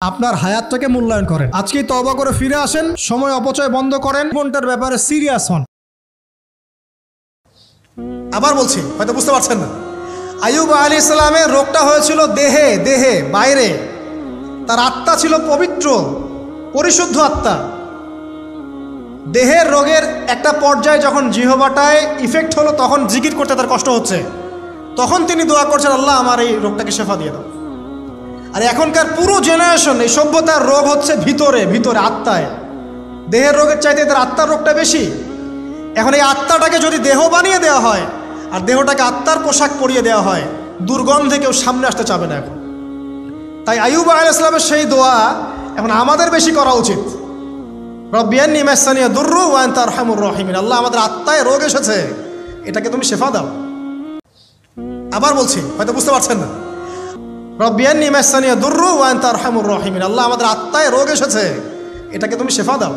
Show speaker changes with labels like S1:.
S1: আপনার হায়াতটাকে মূল্যায়ন করেন। আজকেই তওবা করে ফিরে আসেন, সময় অপচয় বন্ধ করেন, কোনটার ব্যাপারে সিরিয়াস হন। আবার বলছি, হয়তো বুঝতে পারছেন না। আইয়ুব আলাইহিস সালামের রোগটা হয়েছিল দেহে, দেহে বাইরে। তার আত্মা ছিল পবিত্র, পরিশুদ্ধ আত্মা। দেহের রোগের একটা পর্যায়ে যখন জিহ্বাটায় ইফেক্ট হলো, তখন জিকির করতে তার কষ্ট হচ্ছে, তখন তিনি দোয়া করছেন, আল্লাহ আমার এই রোগটাকে শেফা দিয়ে দাও। আর এখনকার পুরো জেনারেশন, এই সভ্যতার রোগ হচ্ছে ভিতরে ভিতরে, আত্মায়। দেহের রোগের চাইতে তার আত্মার রোগটা বেশি। এখন এই আত্মাটাকে যদি দেহ বানিয়ে দেওয়া হয় আর দেহটাকে আত্মার পোশাক পরিয়ে দেওয়া হয়, দুর্গন্ধে কেউ সামনে আসতে চাবে না এখন। তাই আইয়ুব আলাইহিস সালামের সেই দোয়া এখন আমাদের বেশি করা উচিত। রব্বি আন্নী মাসানিয়া দুররু ওয়া আনতা আরহামুর রাহিমিন। আল্লাহ, আমাদের আত্মায় রোগ এসেছে, এটাকে তুমি শেফা দাও। আবার বলছি, হয়তো বুঝতে পারছেন না। রব্বি আন্নী মাসানিয়া দুররু ওয়া আনতা আরহামুর রাহিমিন। আল্লাহ, আমাদের আত্মায় রোগ এসেছে, এটাকে তুমি শেফা দাও।